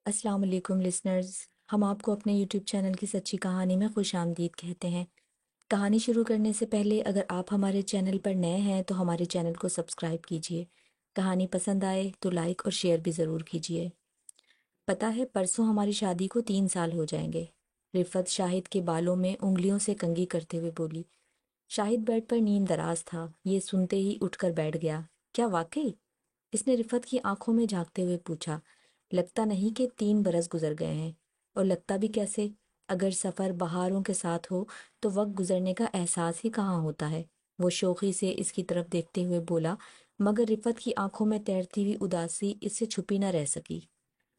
السلام علیکم لسنرز، ہم آپ کو اپنے یوٹیوب چینل کی سچی کہانی میں خوش آمدید کہتے ہیں۔ کہانی شروع کرنے سے پہلے اگر آپ ہمارے چینل پر نئے ہیں تو ہمارے چینل کو سبسکرائب کیجیے۔ کہانی پسند آئے تو لائک اور شیئر بھی ضرور کیجیے۔ پتہ ہے پرسوں ہماری شادی کو 3 سال ہو جائیں گے۔ رفت شاہد کے بالوں میں انگلیوں سے کنگھی کرتے ہوئے بولی۔ شاہد بیڈ پر نیند دراز تھا، یہ سنتے ہی اٹھ کر بیٹھ گیا۔ کیا واقعی؟ اس نے رفت کی آنکھوں میں جھانکتے ہوئے پوچھا۔ لگتا نہیں کہ 3 برس گزر گئے ہیں، اور لگتا بھی کیسے؟ اگر سفر بہاروں کے ساتھ ہو تو وقت گزرنے کا احساس ہی کہاں ہوتا ہے، وہ شوخی سے اس کی طرف دیکھتے ہوئے بولا، مگر رفت کی آنکھوں میں تیرتی ہوئی اداسی اس سے چھپی نہ رہ سکی۔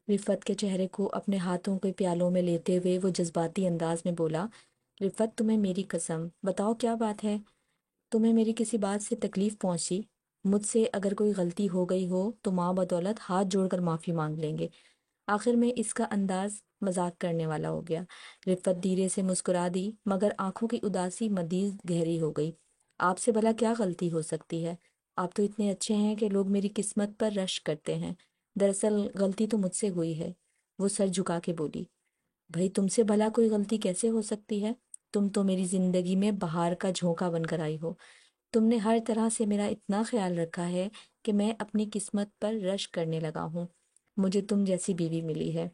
رفت کے چہرے کو اپنے ہاتھوں کے پیالوں میں لیتے ہوئے وہ جذباتی انداز میں بولا، رفت تمہیں میری قسم بتاؤ کیا بات ہے؟ تمہیں میری کسی بات سے تکلیف پہنچی؟ مجھ سے اگر کوئی غلطی ہو گئی ہو تو ماں بدولت ہاتھ جوڑ کر معافی مانگ لیں گے۔ آخر میں اس کا انداز مذاق کرنے والا ہو گیا۔ رفت دھیرے سے مسکرا دی، مگر آنکھوں کی اداسی مزید گہری ہو گئی۔ آپ سے بھلا کیا غلطی ہو سکتی ہے؟ آپ تو اتنے اچھے ہیں کہ لوگ میری قسمت پر رشک کرتے ہیں۔ دراصل غلطی تو مجھ سے ہوئی ہے، وہ سر جھکا کے بولی۔ بھئی تم سے بھلا کوئی غلطی کیسے ہو سکتی ہے؟ تم تو میری زندگی میں بہار کا جھونکا بن کر آئی ہو۔ تم نے ہر طرح سے میرا اتنا خیال رکھا ہے کہ میں اپنی قسمت پر رشک کرنے لگا ہوں۔ مجھے تم جیسی بیوی ملی ہے۔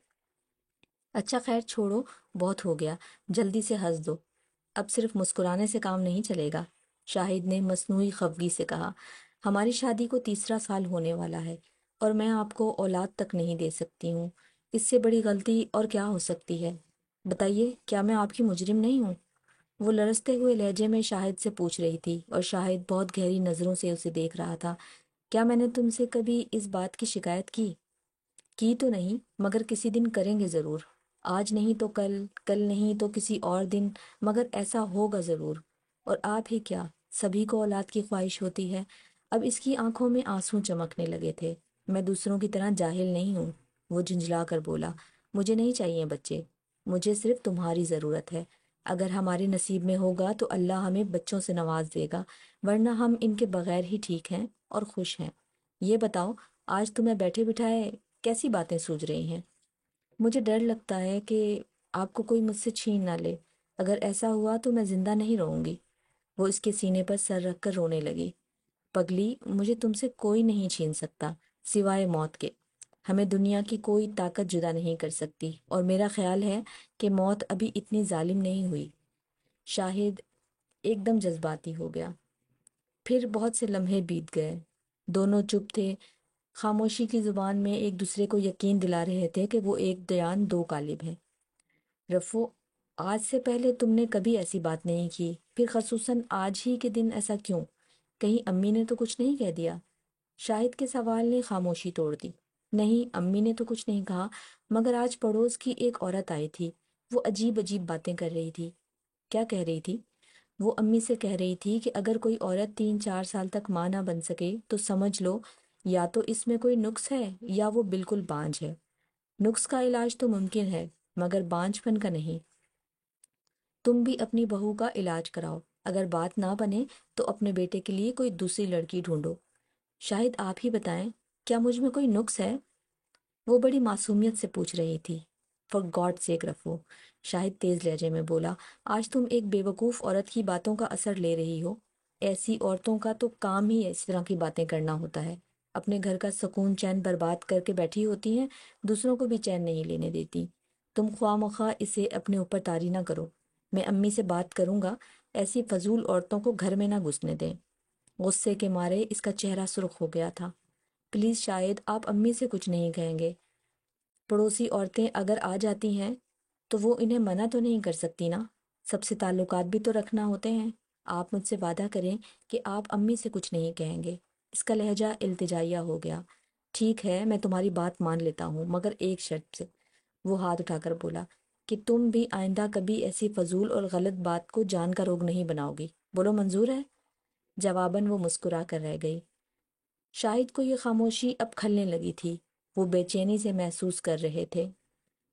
اچھا خیر چھوڑو، بہت ہو گیا، جلدی سے ہنس دو۔ اب صرف مسکرانے سے کام نہیں چلے گا، شاہد نے مصنوعی خفگی سے کہا۔ ہماری شادی کو 3 سال ہونے والا ہے، اور میں آپ کو اولاد تک نہیں دے سکتی ہوں۔ اس سے بڑی غلطی اور کیا ہو سکتی ہے؟ بتائیے، کیا میں آپ کی مجرم نہیں ہوں؟ وہ لرزتے ہوئے لہجے میں شاہد سے پوچھ رہی تھی، اور شاہد بہت گہری نظروں سے اسے دیکھ رہا تھا۔ کیا میں نے تم سے کبھی اس بات کی شکایت کی؟ کی تو نہیں، مگر کسی دن کریں گے ضرور۔ آج نہیں تو کل، کل نہیں تو کسی اور دن، مگر ایسا ہوگا ضرور۔ اور آپ ہی کیا، سبھی کو اولاد کی خواہش ہوتی ہے۔ اب اس کی آنکھوں میں آنسو چمکنے لگے تھے۔ میں دوسروں کی طرح جاہل نہیں ہوں، وہ جھنجھلا کر بولا۔ مجھے نہیں چاہیے بچے، مجھے صرف تمہاری ضرورت ہے۔ اگر ہمارے نصیب میں ہوگا تو اللہ ہمیں بچوں سے نواز دے گا، ورنہ ہم ان کے بغیر ہی ٹھیک ہیں اور خوش ہیں۔ یہ بتاؤ، آج تمہیں بیٹھے بٹھائے کیسی باتیں سوچ رہی ہیں؟ مجھے ڈر لگتا ہے کہ آپ کو کوئی مجھ سے چھین نہ لے۔ اگر ایسا ہوا تو میں زندہ نہیں رہوں گی۔ وہ اس کے سینے پر سر رکھ کر رونے لگی۔ پگلی، مجھے تم سے کوئی نہیں چھین سکتا سوائے موت کے۔ ہمیں دنیا کی کوئی طاقت جدا نہیں کر سکتی، اور میرا خیال ہے کہ موت ابھی اتنی ظالم نہیں ہوئی۔ شاہد ایک دم جذباتی ہو گیا۔ پھر بہت سے لمحے بیت گئے، دونوں چپ تھے، خاموشی کی زبان میں ایک دوسرے کو یقین دلا رہے تھے کہ وہ ایک دیان دو قالب ہیں۔ رفو، آج سے پہلے تم نے کبھی ایسی بات نہیں کی، پھر خصوصاً آج ہی کے دن ایسا کیوں؟ کہیں امی نے تو کچھ نہیں کہہ دیا؟ شاہد کے سوال نے خاموشی توڑ دی۔ نہیں، امی نے تو کچھ نہیں کہا، مگر آج پڑوس کی ایک عورت آئی تھی، وہ عجیب عجیب باتیں کر رہی تھی۔ کیا کہہ رہی تھی؟ وہ امی سے کہہ رہی تھی کہ اگر کوئی عورت 3 4 سال تک ماں نہ بن سکے تو سمجھ لو یا تو اس میں کوئی نقص ہے یا وہ بالکل بانجھ ہے۔ نقص کا علاج تو ممکن ہے، مگر بانجھ پن کا نہیں۔ تم بھی اپنی بہو کا علاج کراؤ، اگر بات نہ بنے تو اپنے بیٹے کے لیے کوئی دوسری لڑکی ڈھونڈو۔ شاید آپ ہی بتائیں، کیا مجھ میں کوئی نقص ہے؟ وہ بڑی معصومیت سے پوچھ رہی تھی۔ فار گاڈ سیک رفو، شاہد تیز لہجے میں بولا، آج تم ایک بے وقوف عورت کی باتوں کا اثر لے رہی ہو۔ ایسی عورتوں کا تو کام ہی اس طرح کی باتیں کرنا ہوتا ہے۔ اپنے گھر کا سکون چین برباد کر کے بیٹھی ہوتی ہیں، دوسروں کو بھی چین نہیں لینے دیتی۔ تم خواہ مخواہ اسے اپنے اوپر طاری نہ کرو۔ میں امی سے بات کروں گا، ایسی فضول عورتوں کو گھر میں نہ گھسنے دیں۔ غصے کے مارے اس کا چہرہ سرخ ہو گیا تھا۔ پلیز شاید آپ امی سے کچھ نہیں کہیں گے؟ پڑوسی عورتیں اگر آ جاتی ہیں تو وہ انہیں منع تو نہیں کر سکتی نا؟ سب سے تعلقات بھی تو رکھنا ہوتے ہیں۔ آپ مجھ سے وعدہ کریں کہ آپ امی سے کچھ نہیں کہیں گے۔ اس کا لہجہ التجائیہ ہو گیا۔ ٹھیک ہے، میں تمہاری بات مان لیتا ہوں، مگر ایک شرط سے۔ وہ ہاتھ اٹھا کر بولا کہ تم بھی آئندہ کبھی ایسی فضول اور غلط بات کو جان کا روگ نہیں بناؤ گی۔ بولو منظور ہے؟ جواباً وہ مسکرا کر رہ گئی۔ شاہد کو یہ خاموشی اب کھلنے لگی تھی، وہ بے چینی سے محسوس کر رہے تھے۔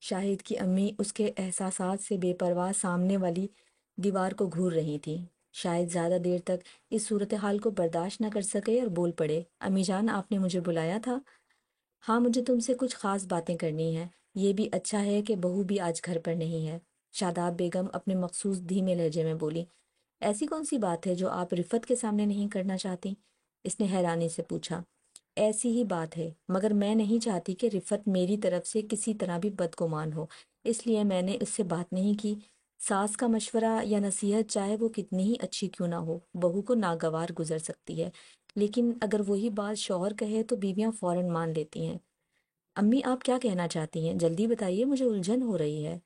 شاہد کی امی اس کے احساسات سے بے پرواہ سامنے والی دیوار کو گھور رہی تھی۔ شاید زیادہ دیر تک اس صورتحال کو برداشت نہ کر سکے اور بول پڑے، امی جان آپ نے مجھے بلایا تھا؟ ہاں، مجھے تم سے کچھ خاص باتیں کرنی ہیں۔ یہ بھی اچھا ہے کہ بہو بھی آج گھر پر نہیں ہے، شاداب بیگم اپنے مخصوص دھیمے لہجے میں بولی۔ ایسی کون سی بات ہے جو آپ رفت کے سامنے نہیں کرنا چاہتی؟ اس نے حیرانی سے پوچھا۔ ایسی ہی بات ہے، مگر میں نہیں چاہتی کہ رفت میری طرف سے کسی طرح بھی بدگمان ہو، اس لیے میں نے اس سے بات نہیں کی۔ ساس کا مشورہ یا نصیحت چاہے وہ کتنی ہی اچھی کیوں نہ ہو، بہو کو ناگوار گزر سکتی ہے، لیکن اگر وہی بات شوہر کہے تو بیویاں فوراً مان لیتی ہیں۔ امی آپ کیا کہنا چاہتی ہیں؟ جلدی بتائیے، مجھے الجھن ہو رہی ہے۔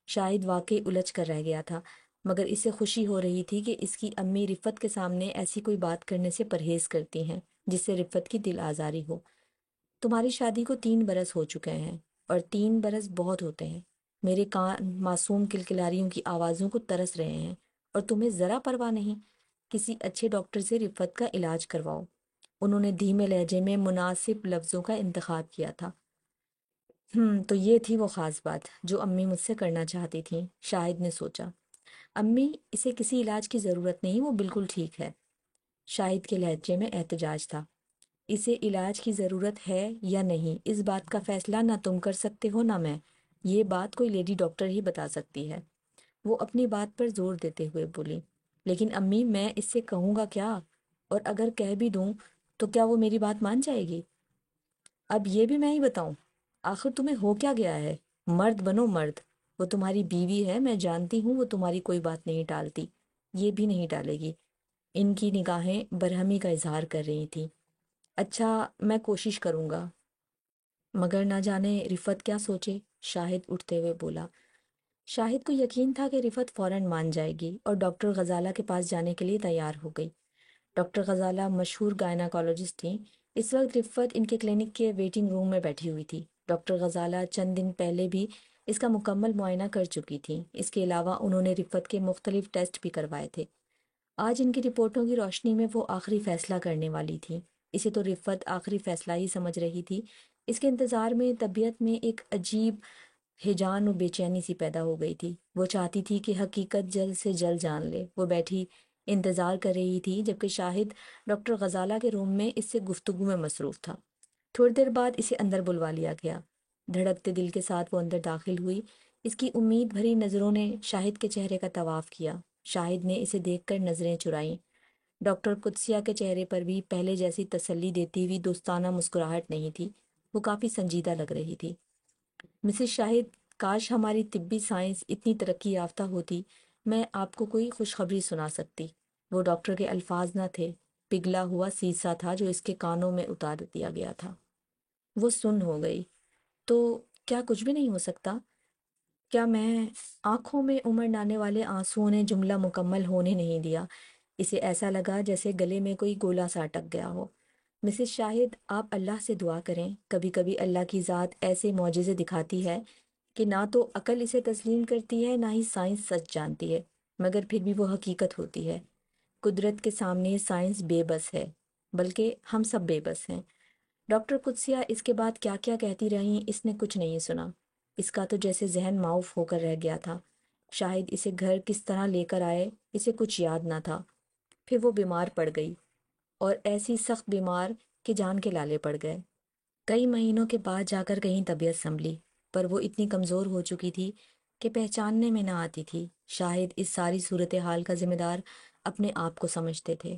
شاہد واقعی الجھ کر رہ گیا تھا، مگر اسے خوشی ہو رہی تھی کہ اس کی امی رفت کے سامنے ایسی کوئی بات کرنے سے پرہیز کرتی ہیں جس سے رفت کی دل آزاری ہو۔ تمہاری شادی کو 3 برس ہو چکے ہیں، اور 3 برس بہت ہوتے ہیں۔ میرے کان معصوم کلکلاریوں کی آوازوں کو ترس رہے ہیں، اور تمہیں ذرا پرواہ نہیں۔ کسی اچھے ڈاکٹر سے رفت کا علاج کرواؤ۔ انہوں نے دھیمے لہجے میں مناسب لفظوں کا انتخاب کیا تھا۔ تو یہ تھی وہ خاص بات جو امی مجھ سے کرنا چاہتی تھیں، شاہد نے سوچا۔ امی، اسے کسی علاج کی ضرورت نہیں، وہ بالکل ٹھیک ہے۔ شاہد کے لہجے میں احتجاج تھا۔ اسے علاج کی ضرورت ہے یا نہیں، اس بات کا فیصلہ نہ تم کر سکتے ہو نہ میں، یہ بات کوئی لیڈی ڈاکٹر ہی بتا سکتی ہے۔ وہ اپنی بات پر زور دیتے ہوئے بولی۔ لیکن امی، میں اس سے کہوں گا کیا؟ اور اگر کہہ بھی دوں تو کیا وہ میری بات مان جائے گی؟ اب یہ بھی میں ہی بتاؤں؟ آخر تمہیں ہو کیا گیا ہے؟ مرد بنو مرد۔ وہ تمہاری بیوی ہے، میں جانتی ہوں وہ تمہاری کوئی بات نہیں ٹالتی، یہ بھی نہیں ٹالے گی۔ ان کی نگاہیں برہمی کا اظہار کر رہی تھیں۔ اچھا، میں کوشش کروں گا، مگر نہ جانے رفت کیا سوچے، شاہد اٹھتے ہوئے بولا۔ شاہد کو یقین تھا کہ رفت فوراً مان جائے گی، اور ڈاکٹر غزالہ کے پاس جانے کے لیے تیار ہو گئی۔ ڈاکٹر غزالہ مشہور گائناکالوجسٹ تھیں۔ اس وقت رفت ان کے کلینک کے ویٹنگ روم میں بیٹھی ہوئی تھی۔ ڈاکٹر غزالہ چند دن پہلے بھی اس کا مکمل معائنہ کر چکی تھیں۔ اس کے علاوہ انہوں نے رفت کے مختلف ٹیسٹ بھی کروائے تھے۔ آج ان کی رپورٹوں کی روشنی میں وہ آخری فیصلہ کرنے والی تھیں۔ اسے تو رفت آخری فیصلہ ہی سمجھ رہی تھی۔ اس کے انتظار میں طبیعت میں ایک عجیب ہیجان و بے چینی سی پیدا ہو گئی تھی۔ وہ چاہتی تھی کہ حقیقت جلد سے جلد جان لے۔ وہ بیٹھی انتظار کر رہی تھی جبکہ شاہد ڈاکٹر غزالہ کے روم میں اس سے گفتگو میں مصروف تھا۔ تھوڑی دیر بعد اسے اندر بلوا لیا گیا۔ دھڑکتے دل کے ساتھ وہ اندر داخل ہوئی۔ اس کی امید بھری نظروں نے شاہد کے چہرے کا طواف کیا۔ شاہد نے اسے دیکھ کر نظریں چرائیں۔ ڈاکٹر قدسیہ کے چہرے پر بھی پہلے جیسی تسلی دیتی ہوئی دوستانہ مسکراہٹ نہیں تھی، وہ کافی سنجیدہ لگ رہی تھی۔ مسز شاہد، کاش ہماری طبی سائنس اتنی ترقی یافتہ ہوتی، میں آپ کو کوئی خوشخبری سنا سکتی۔ وہ ڈاکٹر کے الفاظ نہ تھے، پگھلا ہوا سیسا تھا جو اس کے کانوں میں اتار دیا گیا تھا۔ وہ سن ہو گئی۔ تو کیا کچھ بھی نہیں ہو سکتا؟ کیا میں… آنکھوں میں امڑ آنے والے آنسوؤں نے جملہ مکمل ہونے نہیں دیا۔ اسے ایسا لگا جیسے گلے میں کوئی گولا سا اٹک گیا ہو۔ مسز شاہد، آپ اللہ سے دعا کریں۔ کبھی کبھی اللہ کی ذات ایسے معجزے دکھاتی ہے کہ نہ تو عقل اسے تسلیم کرتی ہے نہ ہی سائنس سچ جانتی ہے، مگر پھر بھی وہ حقیقت ہوتی ہے۔ قدرت کے سامنے سائنس بے بس ہے، بلکہ ہم سب بے بس ہیں۔ ڈاکٹر قدسیہ اس کے بعد کیا کیا کہتی رہیں، اس نے کچھ نہیں سنا۔ اس کا تو جیسے ذہن معاف ہو کر رہ گیا تھا۔ شاہد اسے گھر کس طرح لے کر آئے، اسے کچھ یاد نہ تھا۔ پھر وہ بیمار پڑ گئی، اور ایسی سخت بیمار کہ جان کے لالے پڑ گئے۔ کئی مہینوں کے بعد جا کر کہیں طبیعت سنبھلی، پر وہ اتنی کمزور ہو چکی تھی کہ پہچاننے میں نہ آتی تھی۔ شاہد اس ساری صورتحال کا ذمہ دار اپنے آپ کو سمجھتے تھے۔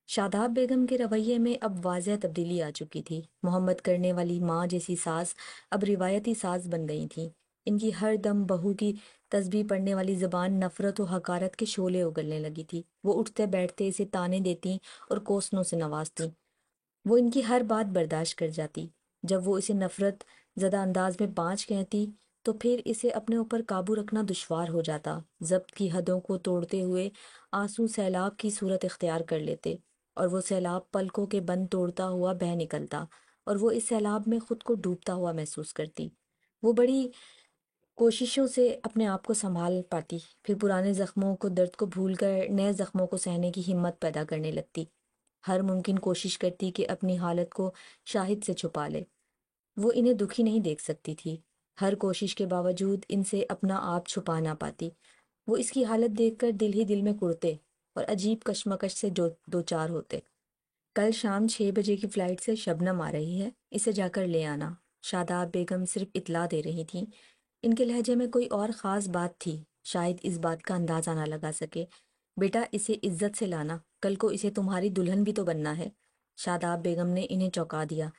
شاداب بیگم کے رویے میں اب واضح تبدیلی آ چکی تھی۔ محمد کرنے والی ماں جیسی ساس اب روایتی ساس بن گئی تھیں۔ ان کی ہر دم بہو کی تسبیح پڑھنے والی زبان نفرت و حقارت کے شعلے اگلنے لگی تھی۔ وہ اٹھتے بیٹھتے اسے طعنے دیتی اور کوسنوں سے نوازتی۔ وہ ان کی ہر بات برداشت کر جاتی۔ جب وہ اسے نفرت زدہ انداز میں بانچ کہتی تو پھر اسے اپنے اوپر قابو رکھنا دشوار ہو جاتا۔ ضبط کی حدوں کو توڑتے ہوئے آنسو سیلاب کی صورت اختیار کر لیتے، اور وہ سیلاب پلکوں کے بند توڑتا ہوا بہہ نکلتا، اور وہ اس سیلاب میں خود کو ڈوبتا ہوا محسوس کرتی۔ وہ بڑی کوششوں سے اپنے آپ کو سنبھال پاتی، پھر پرانے زخموں کو درد کو بھول کر نئے زخموں کو سہنے کی ہمت پیدا کرنے لگتی۔ ہر ممکن کوشش کرتی کہ اپنی حالت کو شاہد سے چھپا لے۔ وہ انہیں دکھی نہیں دیکھ سکتی تھی۔ ہر کوشش کے باوجود ان سے اپنا آپ چھپا نہ پاتی۔ وہ اس کی حالت دیکھ کر دل ہی دل میں کڑتے اور عجیب کشمکش سے دو چار ہوتے۔ کل شام 6 بجے کی فلائٹ سے شبنم آ رہی ہے، اسے جا کر لے آنا، شاداب بیگم صرف اطلاع دے رہی تھیں۔ ان کے لہجے میں کوئی اور خاص بات تھی، شاید اس بات کا اندازہ نہ لگا سکے۔ بیٹا اسے عزت سے لانا، کل کو اسے تمہاری دلہن بھی تو بننا ہے۔ شاداب بیگم نے انہیں چونکا دیا۔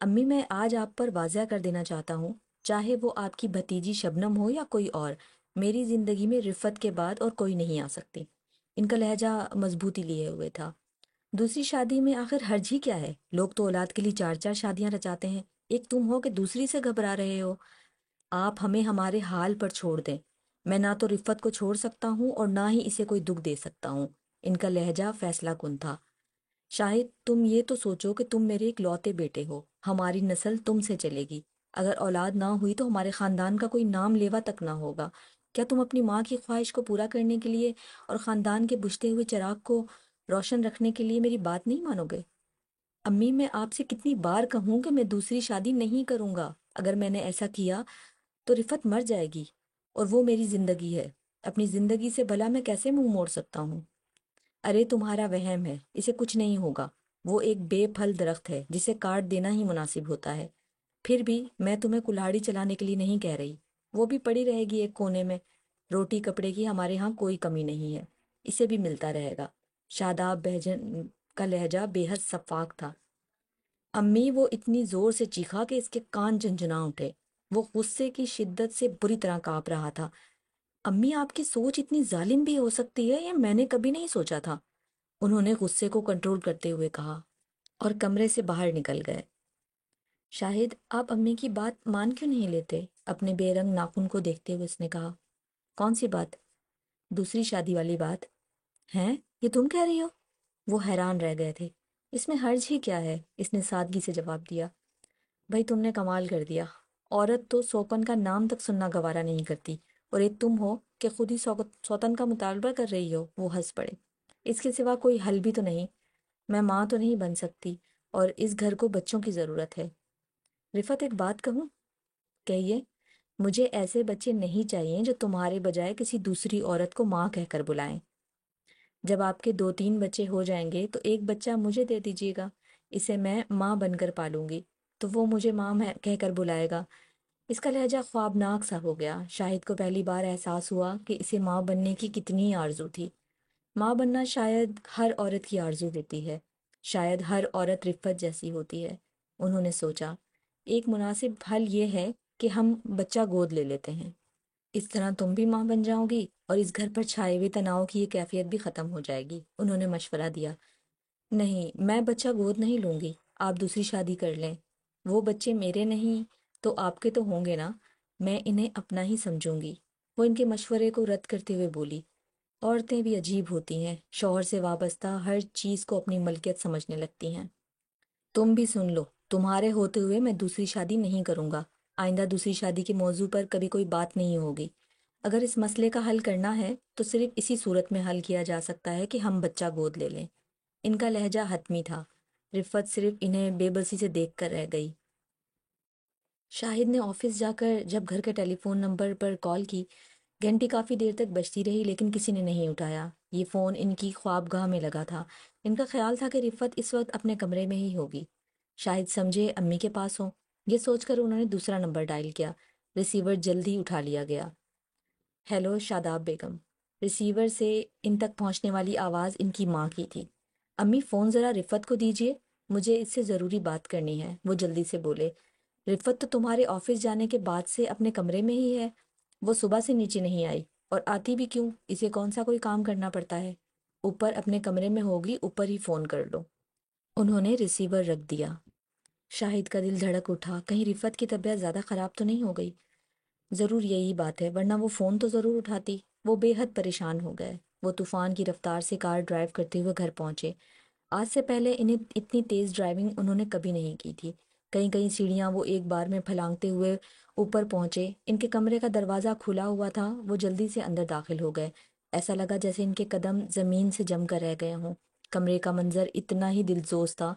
امی میں آج آپ پر واضح کر دینا چاہتا ہوں، چاہے وہ آپ کی بھتیجی شبنم ہو یا کوئی اور، میری زندگی میں رفت کے بعد اور کوئی نہیں آ سکتی۔ ان کا لہجہ مضبوطی لیے ہوئے تھا۔ دوسری شادی میں آخر حرج ہی کیا ہے؟ لوگ تو اولاد کے لیے چار چار شادیاں رچاتے ہیں، ایک تم ہو کہ دوسری سے گھبرا رہے ہو۔ آپ ہمیں ہمارے حال پر چھوڑ دیں۔ میں نہ تو رفت کو چھوڑ سکتا ہوں اور نہ ہی اسے کوئی دکھ دے سکتا ہوں۔ ان کا لہجہ فیصلہ کن تھا۔ شاہد تم یہ تو سوچو کہ تم میرے اکلوتے بیٹے ہو، ہماری نسل تم سے چلے گی۔ اگر اولاد نہ ہوئی تو ہمارے خاندان کا کوئی نام لیوا تک نہ ہوگا۔ کیا تم اپنی ماں کی خواہش کو پورا کرنے کے لیے اور خاندان کے بجھتے ہوئے چراغ کو روشن رکھنے کے لیے میری بات نہیں مانو گے؟ امی میں آپ سے کتنی بار کہوں کہ میں دوسری شادی نہیں کروں گا۔ اگر میں نے ایسا کیا تو رفت مر جائے گی، اور وہ میری زندگی ہے۔ اپنی زندگی سے بھلا میں کیسے منہ موڑ سکتا ہوں؟ ارے تمہارا وہم ہے، اسے کچھ نہیں ہوگا۔ وہ ایک بے پھل درخت ہے جسے کاٹ دینا ہی مناسب ہوتا ہے۔ پھر بھی میں تمہیں کلاڑی چلانے کے لیے نہیں کہہ رہی، وہ بھی پڑی رہے گی ایک کونے میں۔ روٹی کپڑے کی ہمارے ہاں کوئی کمی نہیں ہے، اسے بھی ملتا رہے گا۔ شاداب بہجن کا لہجہ بے حد شفاف تھا۔ امی وہ اتنی زور سے چیخا کہ اس کے کان جھنجھنا اٹھے۔ وہ غصے کی شدت سے بری طرح کانپ رہا تھا۔ امی آپ کی سوچ اتنی ظالم بھی ہو سکتی ہے، یہ میں نے کبھی نہیں سوچا تھا، انہوں نے غصے کو کنٹرول کرتے ہوئے کہا، اور کمرے سے باہر نکل گئے۔ شاہد آپ امی کی بات مان کیوں نہیں لیتے؟ اپنے بے رنگ ناخن کو دیکھتے ہوئے اس نے کہا۔ کون سی بات؟ دوسری شادی والی بات۔ ہیں؟ یہ تم کہہ رہی ہو؟ وہ حیران رہ گئے تھے۔ اس میں حرج ہی کیا ہے؟ اس نے سادگی سے جواب دیا۔ بھائی تم نے کمال کر دیا، عورت تو سوپن کا نام تک سننا گوارا نہیں کرتی، اور ایک تم ہو کہ خود ہی سوتن کا مطالبہ کر رہی ہو۔ وہ ہنس پڑے۔ اس کے سوا کوئی حل بھی تو نہیں، میں ماں تو نہیں بن سکتی، اور اس گھر کو بچوں کی ضرورت ہے۔ رفت ایک بات کہوں؟ کہیے۔ مجھے ایسے بچے نہیں چاہیے جو تمہارے بجائے کسی دوسری عورت کو ماں کہہ کر بلائیں۔ جب آپ کے 2-3 بچے ہو جائیں گے تو ایک بچہ مجھے دے دیجیے گا، اسے میں ماں بن کر پالوں گی، تو وہ مجھے ماں کہہ کر بلائے گا۔ اس کا لہجہ خوابناک سا ہو گیا۔ شاہد کو پہلی بار احساس ہوا کہ اسے ماں بننے کی کتنی آرزو تھی۔ ماں بننا شاید ہر عورت کی آرزو ہوتی ہے، شاید ہر عورت رفت جیسی ہوتی ہے۔ انہوں نے سوچا، ایک مناسب حل یہ ہے کہ ہم بچہ گود لے لیتے ہیں، اس طرح تم بھی ماں بن جاؤ گی اور اس گھر پر چھائے ہوئے تناؤ کی یہ کیفیت بھی ختم ہو جائے گی۔ انہوں نے مشورہ دیا۔ نہیں، میں بچہ گود نہیں لوں گی، آپ دوسری شادی کر لیں۔ وہ بچے میرے نہیں تو آپ کے تو ہوں گے نا، میں انہیں اپنا ہی سمجھوں گی۔ وہ ان کے مشورے کو رد کرتے ہوئے بولی، عورتیں بھی عجیب ہوتی ہیں، شوہر سے وابستہ ہر چیز کو اپنی ملکیت سمجھنے لگتی ہیں۔ تم بھی سن لو، تمہارے ہوتے ہوئے میں دوسری شادی نہیں کروں گا۔ آئندہ دوسری شادی کے موضوع پر کبھی کوئی بات نہیں ہوگی۔ اگر اس مسئلے کا حل کرنا ہے تو صرف اسی صورت میں حل کیا جا سکتا ہے کہ ہم بچہ گود لے لیں۔ ان کا لہجہ حتمی تھا۔ رفت صرف انہیں بے بسی سے دیکھ کر رہ گئی۔ شاہد نے آفس جا کر جب گھر کے ٹیلی فون نمبر پر کال کی، گھنٹی کافی دیر تک بجتی رہی لیکن کسی نے نہیں اٹھایا۔ یہ فون ان کی خوابگاہ میں لگا تھا۔ ان کا خیال تھا کہ رفت اس وقت اپنے کمرے میں ہی ہوگی، شاید سمجھے امی کے پاس ہوں۔ یہ سوچ کر انہوں نے دوسرا نمبر ڈائل کیا۔ ریسیور جلدی اٹھا لیا گیا۔ ہیلو شاداب بیگم۔ ریسیور سے ان تک پہنچنے والی آواز ان کی ماں کی تھی۔ امی فون ذرا رفت کو دیجیے، مجھے اس سے ضروری بات کرنی ہے، وہ جلدی سے بولے۔ رفت تو تمہارے آفس جانے کے بعد سے اپنے کمرے میں ہی ہے، وہ صبح سے نیچے نہیں آئی، اور آتی بھی کیوں؟ اسے کون سا کوئی کام کرنا پڑتا ہے؟ اوپر اپنے کمرے میں ہوگی، اوپر ہی فون کر لو۔ انہوں نے ریسیور رکھ دیا۔ شاہد کا دل دھڑک اٹھا، کہیں رفت کی طبیعت زیادہ خراب تو نہیں ہو گئی؟ ضرور یہی بات ہے، ورنہ وہ فون تو ضرور اٹھاتی۔ وہ بے حد پریشان ہو گئے۔ وہ طوفان کی رفتار سے کار ڈرائیو کرتے ہوئے گھر پہنچے۔ آج سے پہلے انہیں اتنی تیز ڈرائیونگ انہوں نے کبھی نہیں کی تھی۔ کئی کئی سیڑھیاں وہ ایک بار میں پھلانگتے ہوئے اوپر پہنچے۔ ان کے کمرے کا دروازہ کھلا ہوا تھا، وہ جلدی سے اندر داخل ہو گئے۔ ایسا لگا جیسے ان کے قدم زمین سے جم کر رہ گئے ہوں۔ کمرے کا منظر اتنا ہی دلسوز تھا۔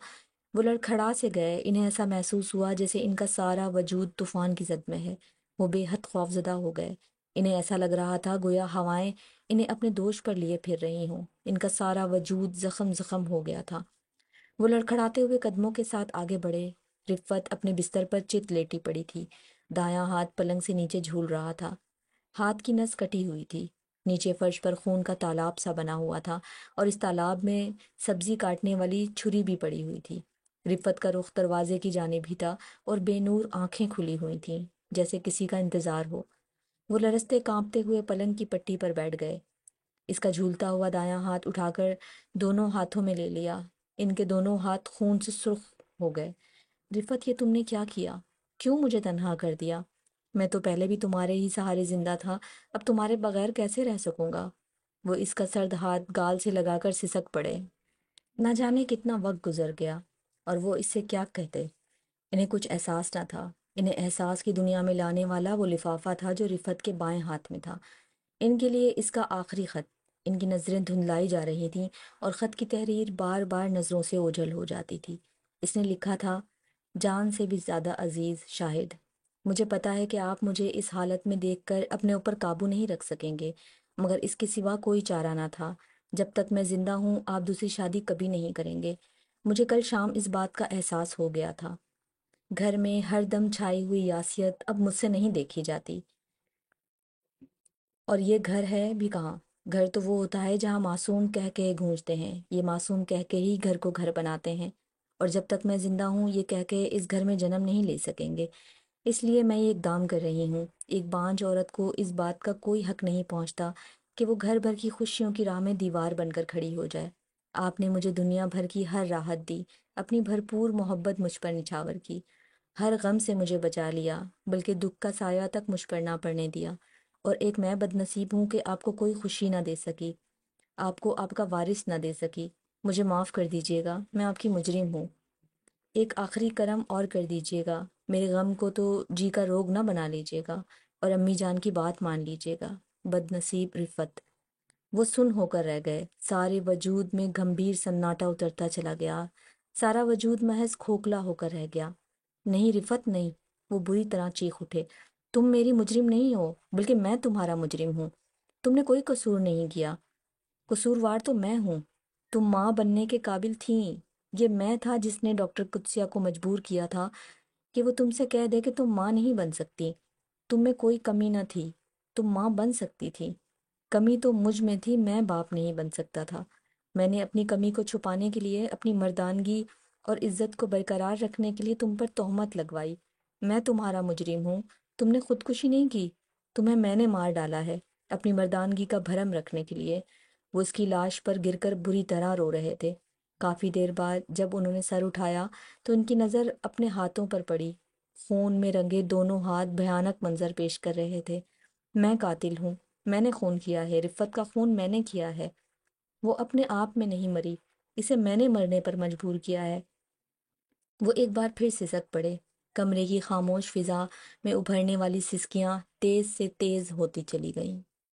وہ لڑکھڑا سے گئے، انہیں ایسا محسوس ہوا جیسے ان کا سارا وجود طوفان کی زد میں ہے۔ وہ بے حد خوفزدہ ہو گئے۔ انہیں ایسا لگ رہا تھا گویا ہوائیں انہیں اپنے دوش پر لیے پھر رہی ہوں۔ ان کا سارا وجود زخم زخم ہو گیا تھا۔ وہ لڑکھڑاتے ہوئے قدموں کے ساتھ آگے بڑھے۔ رفت اپنے بستر پر چت لیٹی پڑی تھی، دایاں ہاتھ پلنگ سے نیچے جھول رہا تھا۔ ہاتھ کی نس کٹی ہوئی تھی، نیچے فرش پر خون کا تالاب سا بنا ہوا تھا اور اس تالاب میں سبزی کاٹنے والی چھری بھی پڑی ہوئی تھی۔ رفت کا رخ دروازے کی جانب ہی تھا اور بے نور آنکھیں کھلی ہوئی تھیں، جیسے کسی کا انتظار ہو۔ وہ لرزتے کانپتے ہوئے پلنگ کی پٹی پر بیٹھ گئے۔ اس کا جھولتا ہوا دایاں ہاتھ اٹھا کر دونوں ہاتھوں میں لے لیا۔ ان کے دونوں ہاتھ خون سے سرخ ہو گئے۔ رفت، یہ تم نے کیا کیا؟ کیوں مجھے تنہا کر دیا؟ میں تو پہلے بھی تمہارے ہی سہارے زندہ تھا، اب تمہارے بغیر کیسے رہ سکوں گا؟ وہ اس کا سرد ہاتھ گال سے لگا کر سسک پڑے۔ نہ جانے کتنا وقت گزر گیا اور وہ اس سے کیا کہتے۔ انہیں کچھ احساس نہ تھا۔ انہیں احساس کی دنیا میں لانے والا وہ لفافہ تھا جو رفت کے بائیں ہاتھ میں تھا۔ ان کے لیے اس کا آخری خط۔ ان کی نظریں دھندلائی جا رہی تھیں اور خط کی تحریر بار بار نظروں سے اوجھل ہو جاتی تھی۔ اس نے لکھا تھا: جان سے بھی زیادہ عزیز شاہد، مجھے پتا ہے کہ آپ مجھے اس حالت میں دیکھ کر اپنے اوپر قابو نہیں رکھ سکیں گے، مگر اس کے سوا کوئی چارہ نہ تھا۔ جب تک میں زندہ ہوں آپ دوسری شادی کبھی نہیں کریں گے۔ مجھے کل شام اس بات کا احساس ہو گیا تھا۔ گھر میں ہر دم چھائی ہوئی یاسیت اب مجھ سے نہیں دیکھی جاتی۔ اور یہ گھر ہے بھی کہاں؟ گھر تو وہ ہوتا ہے جہاں معصوم کہہ کے گونجتے ہیں۔ یہ معصوم کہہ کے ہی گھر کو گھر بناتے ہیں، اور جب تک میں زندہ ہوں یہ کہہ کے اس گھر میں جنم نہیں لے سکیں گے۔ اس لیے میں یہ اقدام کر رہی ہوں۔ ایک بانجھ عورت کو اس بات کا کوئی حق نہیں پہنچتا کہ وہ گھر بھر کی خوشیوں کی راہ میں دیوار بن کر کھڑی ہو جائے۔ آپ نے مجھے دنیا بھر کی ہر راحت دی، اپنی بھرپور محبت مجھ پر نچھاور کی، ہر غم سے مجھے بچا لیا، بلکہ دکھ کا سایہ تک مجھ پر نہ پڑنے دیا۔ اور ایک میں بد نصیب ہوں کہ آپ کو کوئی خوشی نہ دے سکی، آپ کو آپ کا وارث نہ دے سکی۔ مجھے معاف کر دیجیے گا، میں آپ کی مجرم ہوں۔ ایک آخری کرم اور کر دیجیے گا، میرے غم کو تو جی کا روگ نہ بنا لیجیے گا، اور امی جان کی بات مان لیجیے گا۔ بد نصیب رفت۔ وہ سن ہو کر رہ گئے۔ سارے وجود میں گمبھیر سناٹا اترتا چلا گیا۔ سارا وجود محض کھوکھلا ہو کر رہ گیا۔ نہیں رفت نہیں، وہ بری طرح چیخ اٹھے۔ تم میری مجرم نہیں ہو، بلکہ میں تمہارا مجرم ہوں۔ تم نے کوئی قصور نہیں کیا، قصوروار تو میں ہوں۔ تم ماں بننے کے قابل تھیں، یہ میں تھا جس نے ڈاکٹر قدسیہ کو مجبور کیا تھا کہ وہ تم سے کہہ دے کہ تم ماں نہیں بن سکتی۔ تم میں کوئی کمی نہ تھی، تم ماں بن سکتی تھی۔ کمی تو مجھ میں تھی، میں باپ نہیں بن سکتا تھا۔ میں نے اپنی کمی کو چھپانے کے لیے، اپنی مردانگی اور عزت کو برقرار رکھنے کے لیے تم پر تہمت لگوائی۔ میں تمہارا مجرم ہوں۔ تم نے خودکشی نہیں کی، تمہیں میں نے مار ڈالا ہے اپنی مردانگی کا بھرم رکھنے کے لیے۔ وہ اس کی لاش پر گر کر بری طرح رو رہے تھے۔ کافی دیر بعد جب انہوں نے سر اٹھایا تو ان کی نظر اپنے ہاتھوں پر پڑی۔ خون میں رنگے دونوں ہاتھ بھیانک منظر پیش کر رہے تھے۔ میں قاتل ہوں، میں نے خون کیا ہے، رفت کا خون میں نے کیا ہے۔ وہ اپنے آپ میں نہیں مری، اسے میں نے مرنے پر مجبور کیا ہے۔ وہ ایک بار پھر سسک پڑے۔ کمرے کی خاموش فضا میں ابھرنے والی سسکیاں تیز سے تیز ہوتی چلی گئیں۔